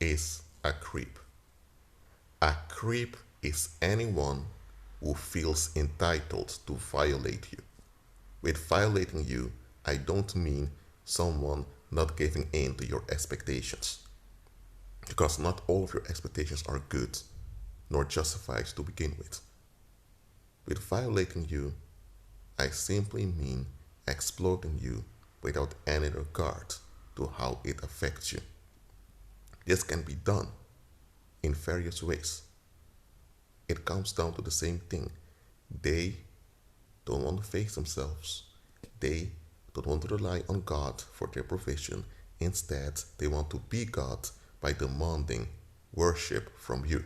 is a creep? A creep is anyone who feels entitled to violate you. With violating you, I don't mean someone not giving in to your expectations. Because not all of your expectations are good nor justified to begin with. With violating you, I simply mean exploiting you without any regard to how it affects you. This can be done in various ways. It comes down to the same thing. They don't want to face themselves. They don't want to rely on God for their provision. Instead, they want to be God by demanding worship from you.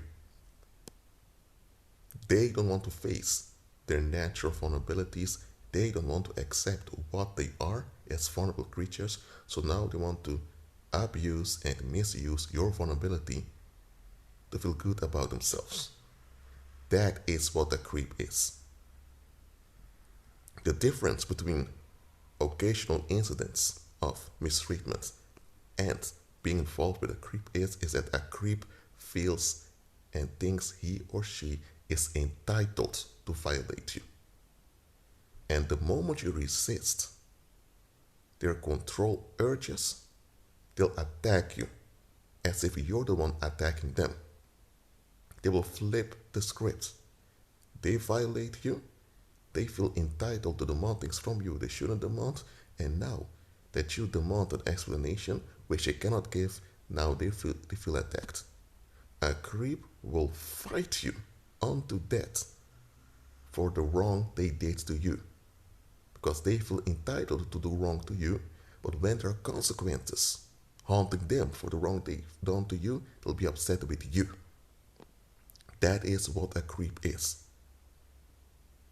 They don't want to face their natural vulnerabilities. They don't want to accept what they are as vulnerable creatures. So now they want to abuse and misuse your vulnerability to feel good about themselves. That is what a creep is. The difference between occasional incidents of mistreatment and being involved with a creep is that a creep feels and thinks he or she is entitled to violate you. And the moment you resist their control urges, they'll attack you as if you're the one attacking them. They will flip the script. They violate you, they feel entitled to demand things from you they shouldn't demand, and now that you demand an explanation which they cannot give, now they feel attacked. A creep will fight you unto death for the wrong they did to you, because they feel entitled to do wrong to you, but when there are consequences haunting them for the wrong they've done to you, they'll be upset with you. That is what a creep is.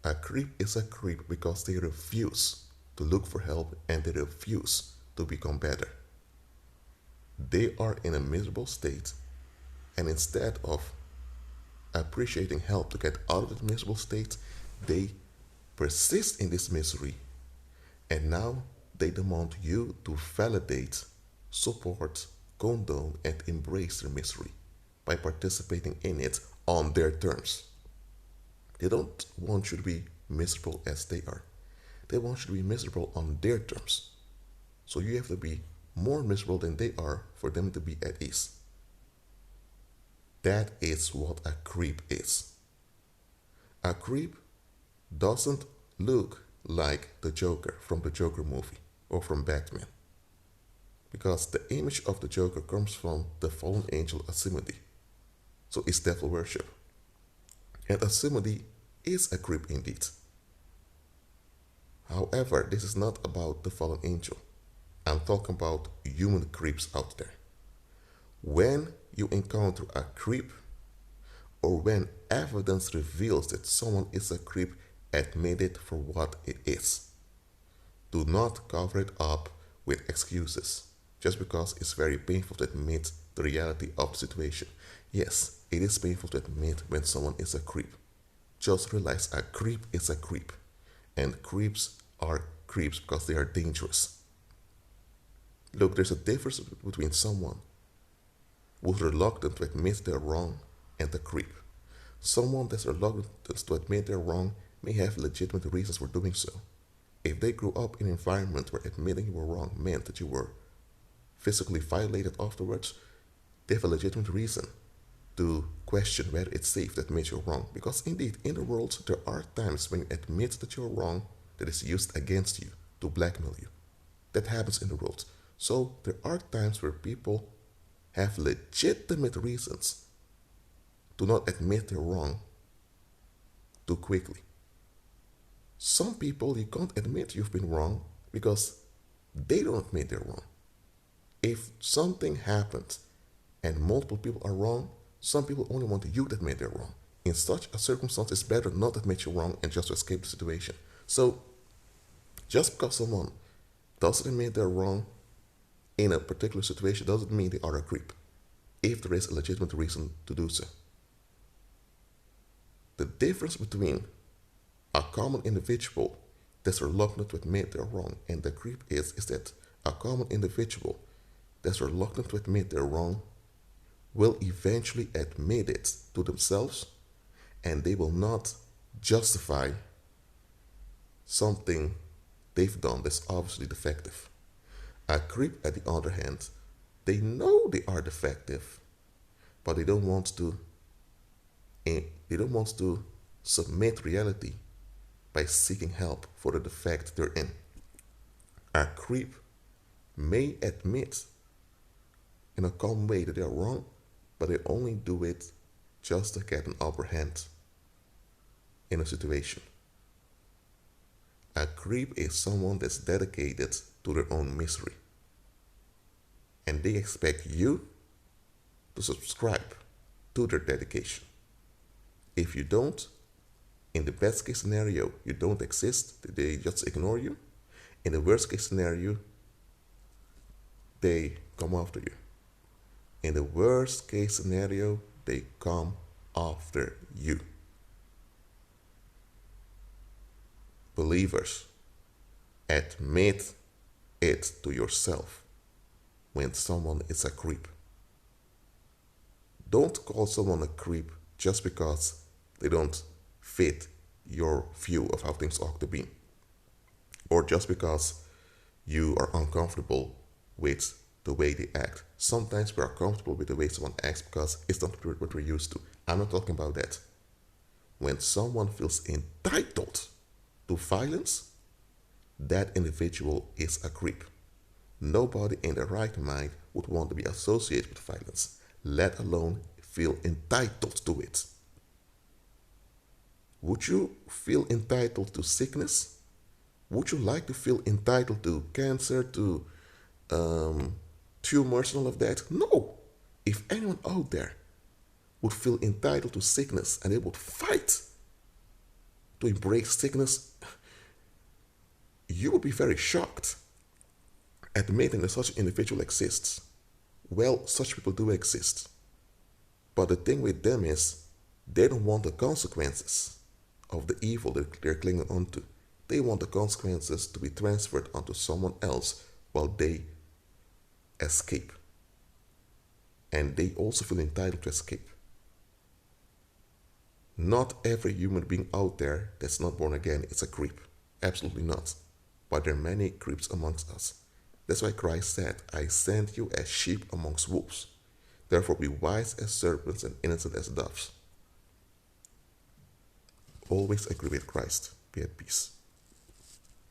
A creep is a creep because they refuse to look for help and they refuse to become better. They are in a miserable state, and instead of appreciating help to get out of that miserable state, they persist in this misery, and now they demand you to validate, support, condone, and embrace their misery by participating in it on their terms. They don't want you to be miserable as they are. They want you to be miserable on their terms. So you have to be more miserable than they are for them to be at ease. That is what a creep is. A creep doesn't look like the Joker from the Joker movie or from Batman, because the image of the Joker comes from the fallen angel Asmodee. So it's devil worship. And Asmodee is a creep indeed. However, this is not about the fallen angel. I'm talking about human creeps out there. When you encounter a creep, or when evidence reveals that someone is a creep, admit it for what it is. Do not cover it up with excuses just because it's very painful to admit the reality of the situation. Yes, it is painful to admit when someone is a creep. Just realize a creep is a creep, and creeps are creeps because they are dangerous. Look, there's a difference between someone who's reluctant to admit they're wrong and a creep. Someone that's reluctant to admit they're wrong may have legitimate reasons for doing so. If they grew up in an environment where admitting you were wrong meant that you were physically violated afterwards, they have a legitimate reason to question whether it's safe to admit you're wrong. Because indeed, in the world, there are times when you admit that you're wrong that is used against you to blackmail you. That happens in the world. So there are times where people have legitimate reasons to not admit they're wrong too quickly. Some people, you can't admit you've been wrong because they don't admit they're wrong. If something happens and multiple people are wrong, some people only want you to admit they're wrong. In such a circumstance, it's better not to admit you're wrong and just to escape the situation. So, just because someone doesn't admit they're wrong in a particular situation doesn't mean they are a creep, if there is a legitimate reason to do so. The difference between a common individual that's reluctant to admit they're wrong and the creep is that a common individual that's reluctant to admit they're wrong will eventually admit it to themselves, and they will not justify something they've done that's obviously defective. A creep, at the other hand, they know they are defective, but they don't want to submit reality by seeking help for the defect they're in. A creep may admit in a calm way that they are wrong, but they only do it just to get an upper hand in a situation. A creep is someone that's dedicated to their own misery, and they expect you to subscribe to their dedication. If you don't, in the best case scenario, you don't exist, they just ignore you. In the worst case scenario, they come after you. In the worst case scenario, they come after you. Believers, admit it to yourself when someone is a creep. Don't call someone a creep just because they don't fit your view of how things ought to be, or just because you are uncomfortable with the way they act. Sometimes we are comfortable with the way someone acts because it's not what we're used to. I'm not talking about that. When someone feels entitled to violence, that individual is a creep. Nobody in their right mind would want to be associated with violence, let alone feel entitled to it. Would you feel entitled to sickness? Would you like to feel entitled to cancer, to tumors and all of that? No. If anyone out there would feel entitled to sickness and they would fight to embrace sickness, you would be very shocked admitting that such an individual exists. Well, such people do exist. But the thing with them is they don't want the consequences of the evil that they're clinging onto. They want the consequences to be transferred onto someone else while they escape. And they also feel entitled to escape. Not every human being out there that's not born again is a creep. Absolutely not. But there are many creeps amongst us. That's why Christ said, I sent you as sheep amongst wolves. Therefore be wise as serpents and innocent as doves. Always agree with Christ. Be at peace.